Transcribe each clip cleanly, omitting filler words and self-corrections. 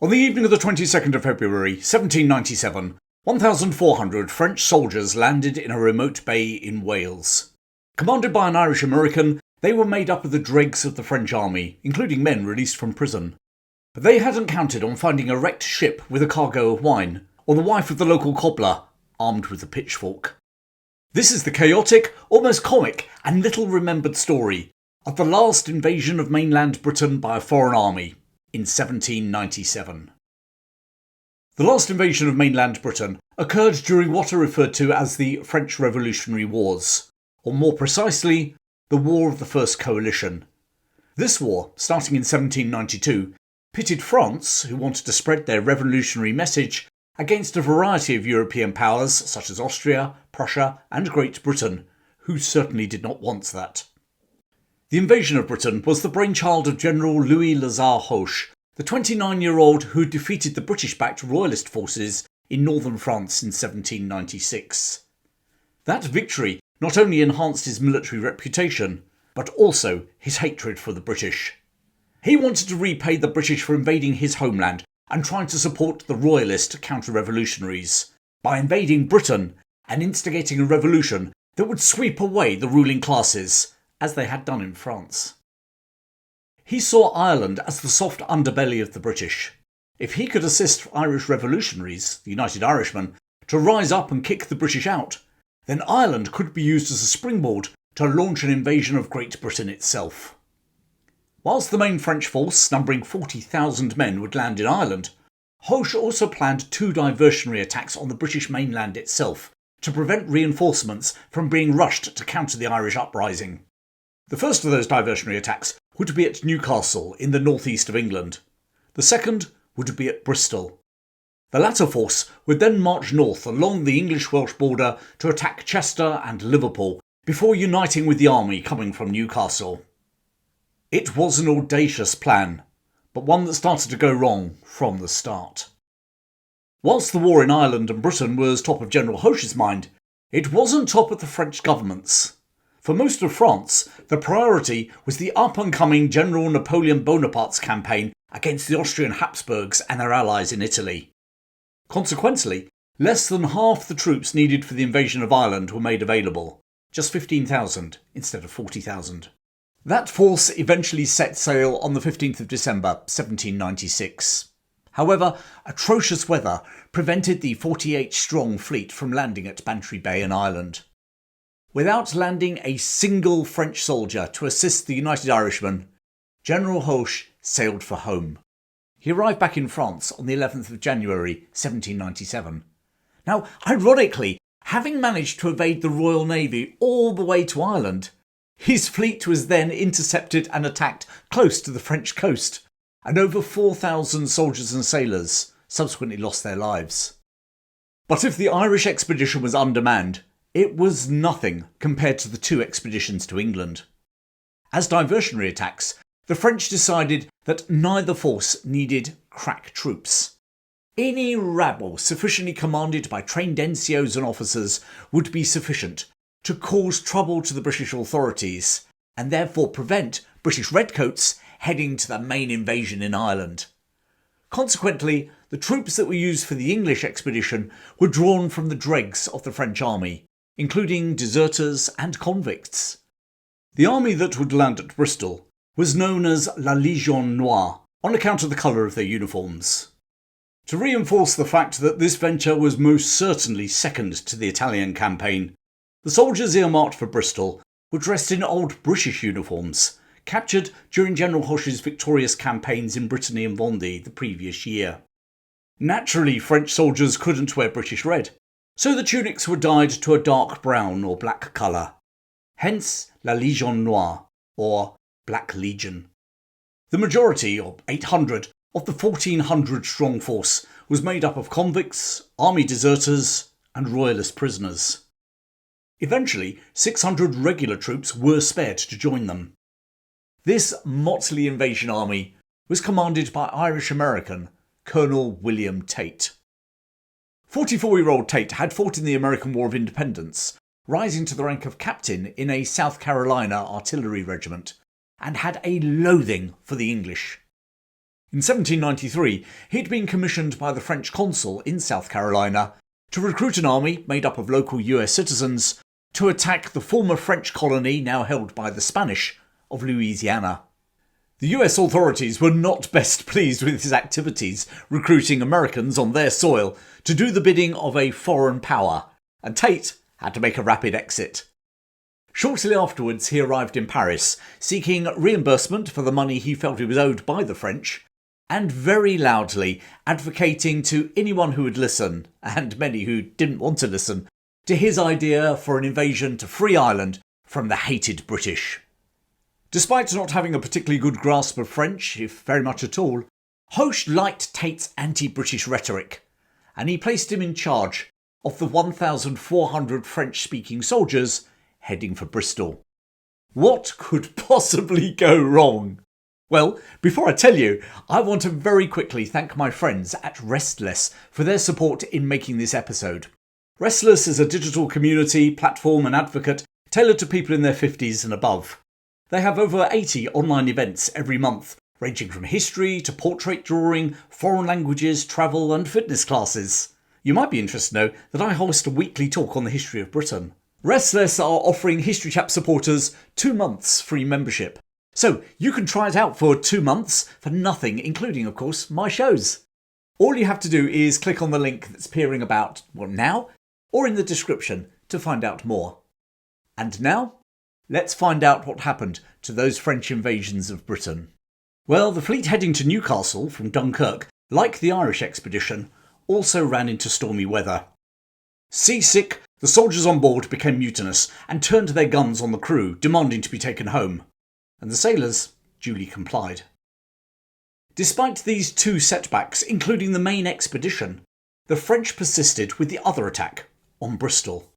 On the evening of the 22nd of February, 1797, 1,400 French soldiers landed in a remote bay in Wales. Commanded by an Irish American, they were made up of the dregs of the French army, including men released from prison. But they hadn't counted on finding a wrecked ship with a cargo of wine, or the wife of the local cobbler, armed with a pitchfork. This is the chaotic, almost comic, and little remembered story of the last invasion of mainland Britain by a foreign army in 1797. The last invasion of mainland Britain occurred during what are referred to as the French Revolutionary Wars, or more precisely, the War of the First Coalition. This war, starting in 1792, pitted France, who wanted to spread their revolutionary message, against a variety of European powers such as Austria, Prussia and Great Britain, who certainly did not want that. The invasion of Britain was the brainchild of General Louis Lazare Hoche, the 29-year-old who defeated the British-backed Royalist forces in northern France in 1796. That victory not only enhanced his military reputation, but also his hatred for the British. He wanted to repay the British for invading his homeland and trying to support the Royalist counter-revolutionaries by invading Britain and instigating a revolution that would sweep away the ruling classes, as they had done in France. He saw Ireland as the soft underbelly of the British. If he could assist Irish revolutionaries, the United Irishmen, to rise up and kick the British out, then Ireland could be used as a springboard to launch an invasion of Great Britain itself. Whilst the main French force, numbering 40,000 men, would land in Ireland, Hoche also planned two diversionary attacks on the British mainland itself to prevent reinforcements from being rushed to counter the Irish uprising. The first of those diversionary attacks would be at Newcastle in the northeast of England. The second would be at Bristol. The latter force would then march north along the English-Welsh border to attack Chester and Liverpool before uniting with the army coming from Newcastle. It was an audacious plan, but one that started to go wrong from the start. Whilst the war in Ireland and Britain was top of General Hoche's mind, it wasn't top of the French government's. For most of France, the priority was the up-and-coming General Napoleon Bonaparte's campaign against the Austrian Habsburgs and their allies in Italy. Consequently, less than half the troops needed for the invasion of Ireland were made available, just 15,000 instead of 40,000. That force eventually set sail on the 15th of December 1796. However, atrocious weather prevented the 48-strong fleet from landing at Bantry Bay in Ireland. Without landing a single French soldier to assist the United Irishmen, General Hoche sailed for home. He arrived back in France on the 11th of January 1797. Now, ironically, having managed to evade the Royal Navy all the way to Ireland, his fleet was then intercepted and attacked close to the French coast, and over 4,000 soldiers and sailors subsequently lost their lives. But if the Irish expedition was undermanned, it was nothing compared to the two expeditions to England. As diversionary attacks, the French decided that neither force needed crack troops. Any rabble sufficiently commanded by trained NCOs and officers would be sufficient to cause trouble to the British authorities and therefore prevent British redcoats heading to the main invasion in Ireland. Consequently, the troops that were used for the English expedition were drawn from the dregs of the French army, including deserters and convicts. The army that would land at Bristol was known as La Légion Noire on account of the colour of their uniforms. To reinforce the fact that this venture was most certainly second to the Italian campaign, the soldiers earmarked for Bristol were dressed in old British uniforms, captured during General Hoche's victorious campaigns in Brittany and Vendée the previous year. Naturally, French soldiers couldn't wear British red, so the tunics were dyed to a dark brown or black colour. Hence La Légion Noire, or Black Legion. The majority, or 800, of the 1,400-strong force was made up of convicts, army deserters and royalist prisoners. Eventually, 600 regular troops were spared to join them. This motley invasion army was commanded by Irish-American Colonel William Tate. 44-year-old Tate had fought in the American War of Independence, rising to the rank of captain in a South Carolina artillery regiment, and had a loathing for the English. In 1793, he'd been commissioned by the French consul in South Carolina to recruit an army made up of local US citizens to attack the former French colony now held by the Spanish of Louisiana. The US authorities were not best pleased with his activities, recruiting Americans on their soil to do the bidding of a foreign power, and Tate had to make a rapid exit. Shortly afterwards, he arrived in Paris, seeking reimbursement for the money he felt he was owed by the French, and very loudly advocating to anyone who would listen, and many who didn't want to listen, to his idea for an invasion to free Ireland from the hated British. Despite not having a particularly good grasp of French, if very much at all, Hoche liked Tate's anti-British rhetoric, and he placed him in charge of the 1,400 French-speaking soldiers heading for Bristol. What could possibly go wrong? Well, before I tell you, I want to very quickly thank my friends at Restless for their support in making this episode. Restless is a digital community, platform and advocate tailored to people in their 50s and above. They have over 80 online events every month, ranging from history to portrait drawing, foreign languages, travel and fitness classes. You might be interested to know that I host a weekly talk on the history of Britain. Restless are offering History Chap supporters 2 months free membership. So you can try it out for 2 months for nothing, including, of course, my shows. All you have to do is click on the link that's appearing about, now, or in the description to find out more. And now, let's find out what happened to those French invasions of Britain. Well, the fleet heading to Newcastle from Dunkirk, like the Irish expedition, also ran into stormy weather. Seasick, the soldiers on board became mutinous and turned their guns on the crew, demanding to be taken home, and the sailors duly complied. Despite these 2 setbacks, including the main expedition, the French persisted with the other attack on Bristol.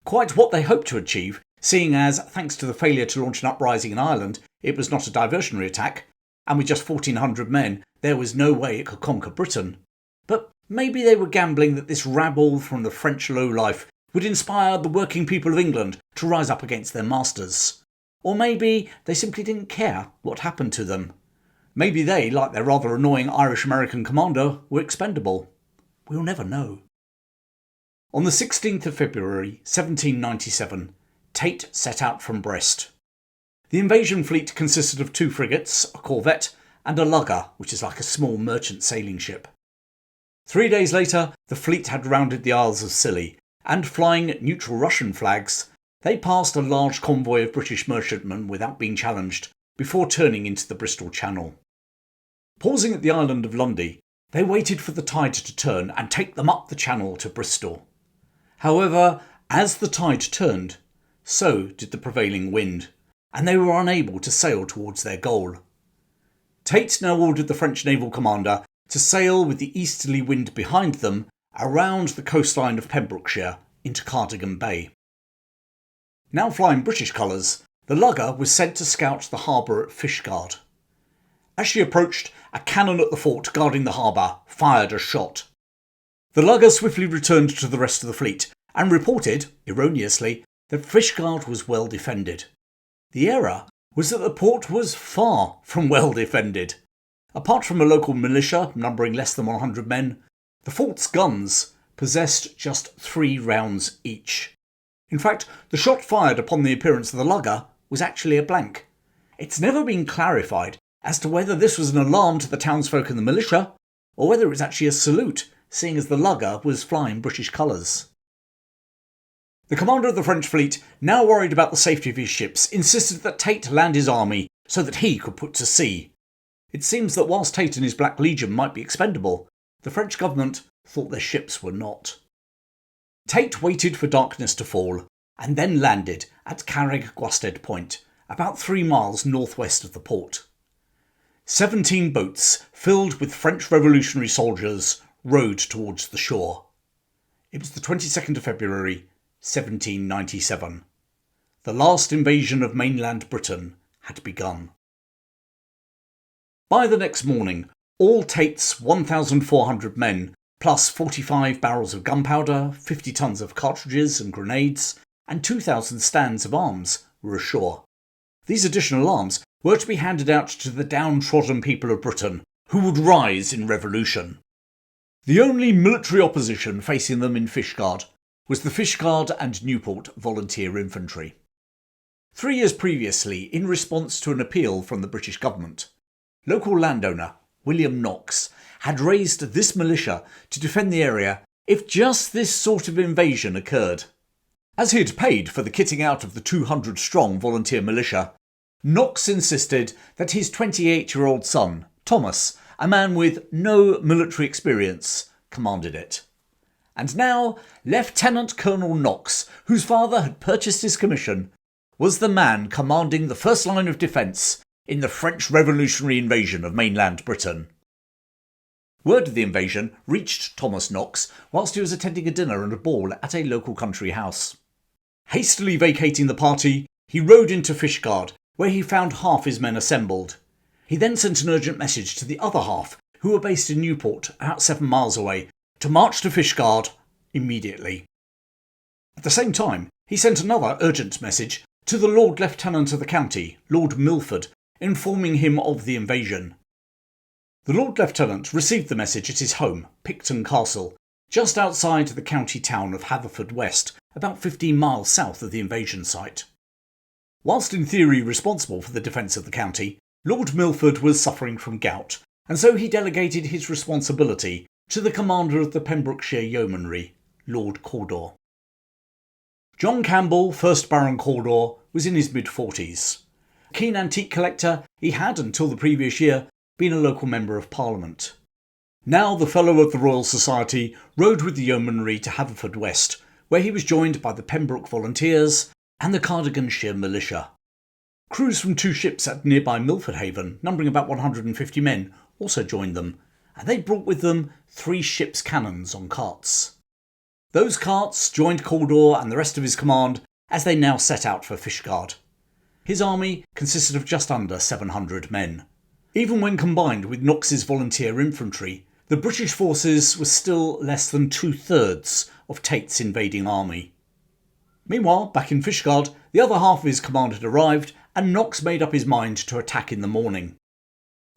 Quite what they hoped to achieve, seeing as, thanks to the failure to launch an uprising in Ireland, it was not a diversionary attack, and with just 1,400 men, there was no way it could conquer Britain. But maybe they were gambling that this rabble from the French lowlife would inspire the working people of England to rise up against their masters. Or maybe they simply didn't care what happened to them. Maybe they, like their rather annoying Irish-American commander, were expendable. We'll never know. On the 16th of February 1797, Tate set out from Brest. The invasion fleet consisted of 2 frigates, a corvette, and a lugger, which is like a small merchant sailing ship. 3 days later, the fleet had rounded the Isles of Scilly, and flying neutral Russian flags, they passed a large convoy of British merchantmen without being challenged, before turning into the Bristol Channel. Pausing at the island of Lundy, they waited for the tide to turn and take them up the channel to Bristol. However, as the tide turned, so did the prevailing wind, and they were unable to sail towards their goal. Tate now ordered the French naval commander to sail with the easterly wind behind them around the coastline of Pembrokeshire into Cardigan Bay. Now flying British colours, the lugger was sent to scout the harbour at Fishguard. As she approached, a cannon at the fort guarding the harbour fired a shot. The lugger swiftly returned to the rest of the fleet and reported, erroneously, that Fishguard was well defended. The error was that the port was far from well defended. Apart from a local militia numbering less than 100 men, the fort's guns possessed just 3 rounds each. In fact, the shot fired upon the appearance of the lugger was actually a blank. It's never been clarified as to whether this was an alarm to the townsfolk and the militia, or whether it was actually a salute, seeing as the lugger was flying British colours. The commander of the French fleet, now worried about the safety of his ships, insisted that Tate land his army so that he could put to sea. It seems that whilst Tate and his Black Legion might be expendable, the French government thought their ships were not. Tate waited for darkness to fall, and then landed at Carreg Gwasted Point, about 3 miles northwest of the port. 17 boats, filled with French revolutionary soldiers, rowed towards the shore. It was the 22nd of February, 1797. The last invasion of mainland Britain had begun. By the next morning, all Tate's 1,400 men, plus 45 barrels of gunpowder, 50 tons of cartridges and grenades, and 2,000 stands of arms, were ashore. These additional arms were to be handed out to the downtrodden people of Britain who would rise in revolution. The only military opposition facing them in Fishguard was the Fishguard and Newport Volunteer Infantry. 3 years previously, in response to an appeal from the British government, local landowner William Knox had raised this militia to defend the area if just this sort of invasion occurred. As he had paid for the kitting out of the 200-strong volunteer militia, Knox insisted that his 28-year-old son, Thomas, a man with no military experience, commanded it. And now, Lieutenant Colonel Knox, whose father had purchased his commission, was the man commanding the first line of defence in the French revolutionary invasion of mainland Britain. Word of the invasion reached Thomas Knox whilst he was attending a dinner and a ball at a local country house. Hastily vacating the party, he rode into Fishguard, where he found half his men assembled. He then sent an urgent message to the other half, who were based in Newport, about 7 miles away, to march to Fishguard immediately. At the same time, he sent another urgent message to the Lord Lieutenant of the county, Lord Milford, informing him of the invasion. The Lord Lieutenant received the message at his home, Picton Castle, just outside the county town of Haverfordwest, about 15 miles south of the invasion site. Whilst in theory responsible for the defence of the county, Lord Milford was suffering from gout, and so he delegated his responsibility to the commander of the Pembrokeshire Yeomanry, Lord Cawdor. John Campbell, 1st Baron Cawdor, was in his mid-40s. A keen antique collector, he had, until the previous year, been a local member of Parliament. Now the Fellow of the Royal Society rode with the Yeomanry to Haverfordwest, where he was joined by the Pembroke Volunteers and the Cardiganshire Militia. Crews from 2 ships at nearby Milford Haven, numbering about 150 men, also joined them, and they brought with them 3 ships' cannons on carts. Those carts joined Cawdor and the rest of his command as they now set out for Fishguard. His army consisted of just under 700 men. Even when combined with Knox's volunteer infantry, the British forces were still less than 2/3 of Tate's invading army. Meanwhile, back in Fishguard, the other half of his command had arrived, and Knox made up his mind to attack in the morning.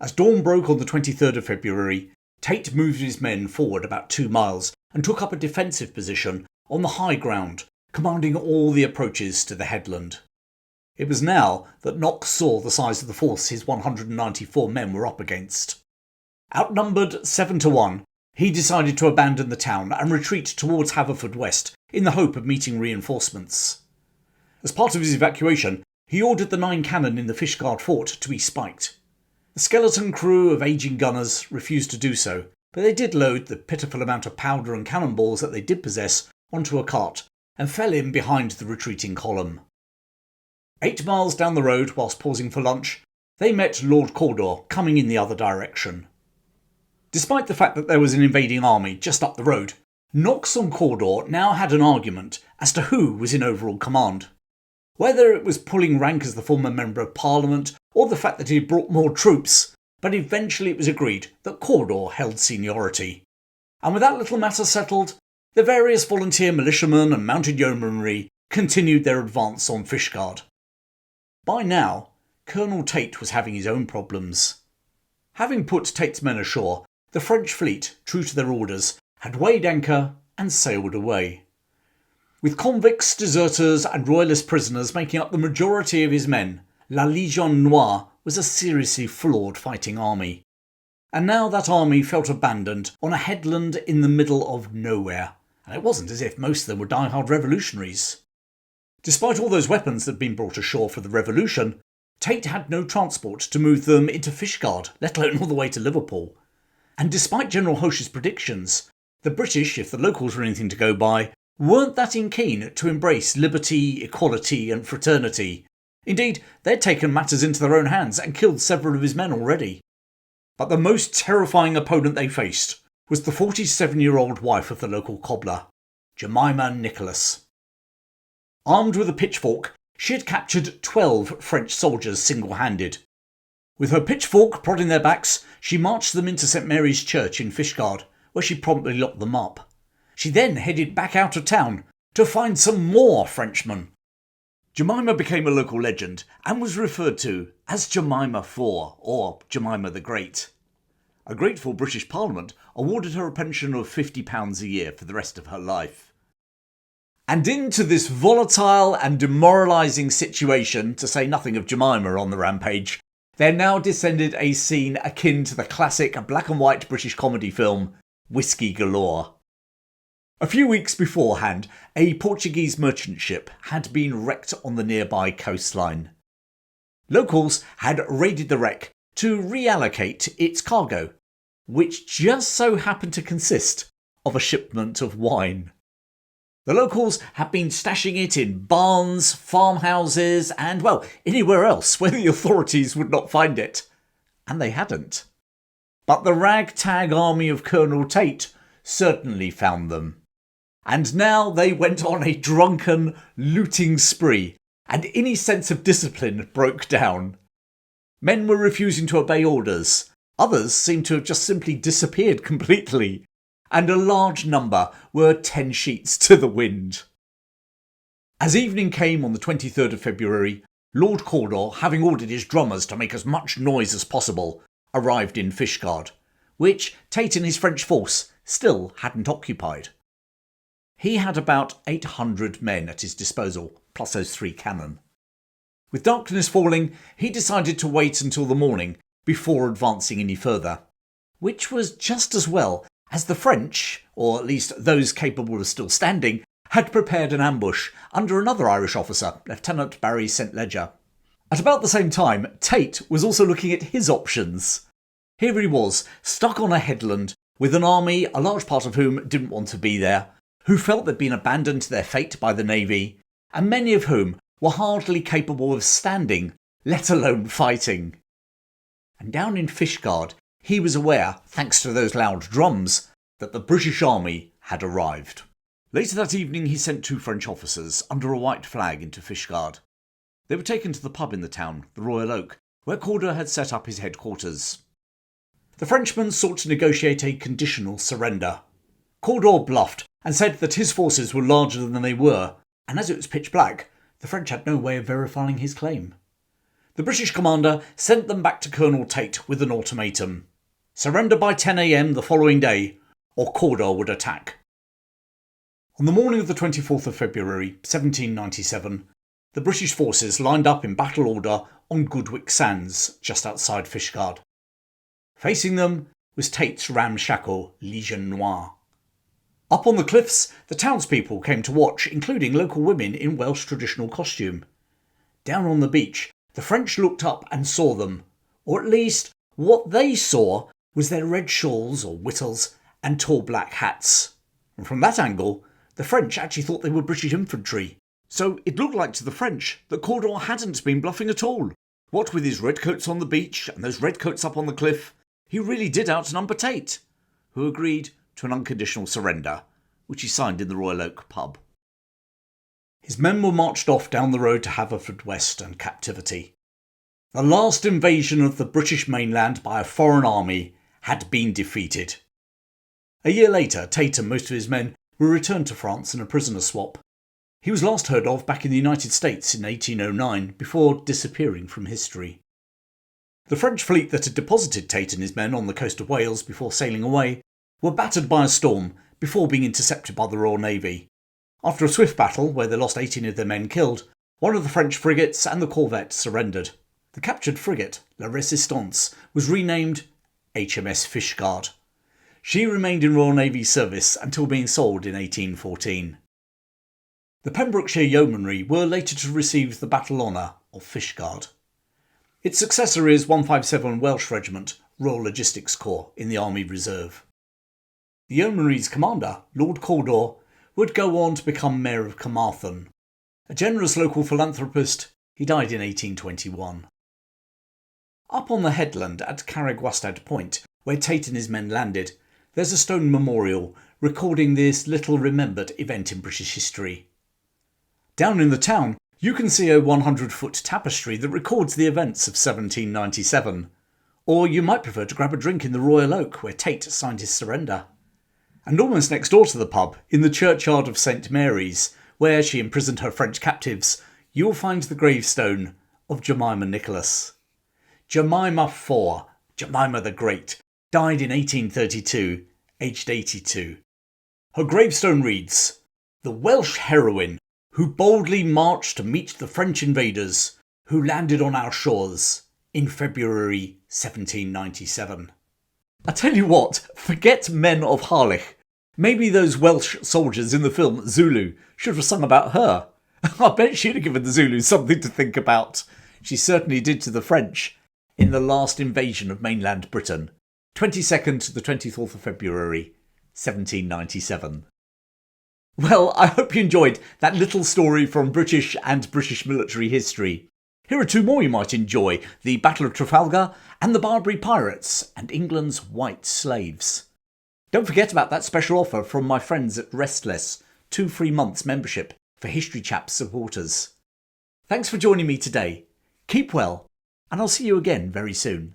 As dawn broke on the 23rd of February, Tate moved his men forward about 2 miles and took up a defensive position on the high ground, commanding all the approaches to the headland. It was now that Knox saw the size of the force his 194 men were up against. Outnumbered 7-1, he decided to abandon the town and retreat towards Haverfordwest in the hope of meeting reinforcements. As part of his evacuation, he ordered the 9 cannon in the Fishguard fort to be spiked. The skeleton crew of ageing gunners refused to do so, but they did load the pitiful amount of powder and cannonballs that they did possess onto a cart and fell in behind the retreating column. 8 miles down the road, whilst pausing for lunch, they met Lord Cawdor coming in the other direction. Despite the fact that there was an invading army just up the road, Knox and Cawdor now had an argument as to who was in overall command. Whether it was pulling rank as the former Member of Parliament or the fact that he had brought more troops, but eventually it was agreed that Cawdor held seniority. And with that little matter settled, the various volunteer militiamen and mounted yeomanry continued their advance on Fishguard. By now, Colonel Tate was having his own problems. Having put Tate's men ashore, the French fleet, true to their orders, had weighed anchor and sailed away. With convicts, deserters and royalist prisoners making up the majority of his men, La Légion Noire was a seriously flawed fighting army. And now that army felt abandoned on a headland in the middle of nowhere, and it wasn't as if most of them were die-hard revolutionaries. Despite all those weapons that had been brought ashore for the revolution, Tate had no transport to move them into Fishguard, let alone all the way to Liverpool. And despite General Hoche's predictions, the British, if the locals were anything to go by, weren't that keen to embrace liberty, equality and fraternity. Indeed, they'd taken matters into their own hands and killed several of his men already. But the most terrifying opponent they faced was the 47-year-old wife of the local cobbler, Jemima Nicholas. Armed with a pitchfork, she had captured 12 French soldiers single-handed. With her pitchfork prodding their backs, she marched them into St Mary's Church in Fishguard, where she promptly locked them up. She then headed back out of town to find some more Frenchmen. Jemima became a local legend and was referred to as Jemima IV or Jemima the Great. A grateful British Parliament awarded her a pension of £50 a year for the rest of her life. And into this volatile and demoralising situation, to say nothing of Jemima on the rampage, there now descended a scene akin to the classic black and white British comedy film Whiskey Galore. A few weeks beforehand, a Portuguese merchant ship had been wrecked on the nearby coastline. Locals had raided the wreck to reallocate its cargo, which just so happened to consist of a shipment of wine. The locals had been stashing it in barns, farmhouses, and, well, anywhere else where the authorities would not find it. And they hadn't. But the ragtag army of Colonel Tate certainly found them. And now they went on a drunken, looting spree, and any sense of discipline broke down. Men were refusing to obey orders, others seemed to have just simply disappeared completely, and a large number were 10 sheets to the wind. As evening came on the 23rd of February, Lord Cawdor, having ordered his drummers to make as much noise as possible, arrived in Fishguard, which Tate and his French force still hadn't occupied. He had about 800 men at his disposal, plus those 3 cannon. With darkness falling, he decided to wait until the morning before advancing any further, which was just as well, as the French, or at least those capable of still standing, had prepared an ambush under another Irish officer, Lieutenant Barry St. Leger. At about the same time, Tate was also looking at his options. Here he was, stuck on a headland, with an army, a large part of whom didn't want to be there, who felt they'd been abandoned to their fate by the Navy, and many of whom were hardly capable of standing, let alone fighting. And down in Fishguard, he was aware, thanks to those loud drums, that the British army had arrived. Later that evening he sent 2 French officers under a white flag into Fishguard. They were taken to the pub in the town, the Royal Oak, where Cawdor had set up his headquarters. The Frenchmen sought to negotiate a conditional surrender. Cawdor bluffed and said that his forces were larger than they were, and as it was pitch black, the French had no way of verifying his claim. The British commander sent them back to Colonel Tate with an ultimatum: surrender by 10 a.m. the following day, or Cawdor would attack. On the morning of the 24th of February, 1797, the British forces lined up in battle order on Goodwick Sands, just outside Fishguard. Facing them was Tate's ramshackle Legion Noire. Up on the cliffs, the townspeople came to watch, including local women in Welsh traditional costume. Down on the beach, the French looked up and saw them, or at least what they saw was their red shawls or whittles and tall black hats. And from that angle, the French actually thought they were British infantry. So it looked like to the French that Cawdor hadn't been bluffing at all. What with his redcoats on the beach and those redcoats up on the cliff, he really did outnumber Tate, who agreed to an unconditional surrender, which he signed in the Royal Oak pub. His men were marched off down the road to Haverfordwest and captivity. The last invasion of the British mainland by a foreign army had been defeated. A year later, Tate and most of his men were returned to France in a prisoner swap. He was last heard of back in the United States in 1809, before disappearing from history. The French fleet that had deposited Tate and his men on the coast of Wales before sailing away were battered by a storm before being intercepted by the Royal Navy. After a swift battle, where they lost 18 of their men killed, one of the French frigates and the corvette surrendered. The captured frigate, La Resistance, was renamed HMS Fishguard. She remained in Royal Navy service until being sold in 1814. The Pembrokeshire Yeomanry were later to receive the battle honour of Fishguard. Its successor is 157 Welsh Regiment, Royal Logistics Corps, in the Army Reserve. The Yeomanry's commander, Lord Cawdor, would go on to become Mayor of Carmarthen. A generous local philanthropist, he died in 1821. Up on the headland at Carreg-Wastad Point, where Tate and his men landed, there's a stone memorial recording this little remembered event in British history. Down in the town, you can see a 100-foot tapestry that records the events of 1797. Or you might prefer to grab a drink in the Royal Oak, where Tate signed his surrender. And almost next door to the pub, in the churchyard of St. Mary's, where she imprisoned her French captives, you'll find the gravestone of Jemima Nicholas. Jemima IV, Jemima the Great, died in 1832, aged 82. Her gravestone reads, "The Welsh heroine who boldly marched to meet the French invaders who landed on our shores in February 1797. I tell you what, forget Men of Harlech. Maybe those Welsh soldiers in the film Zulu should have sung about her. I bet she'd have given the Zulus something to think about. She certainly did to the French in the last invasion of mainland Britain, 22nd to the 24th of February, 1797. Well, I hope you enjoyed that little story from British and British military history. Here are two more you might enjoy: the Battle of Trafalgar and the Barbary Pirates and England's White Slaves. Don't forget about that special offer from my friends at Restless, 2 free months membership for History Chap supporters. Thanks for joining me today. Keep well, and I'll see you again very soon.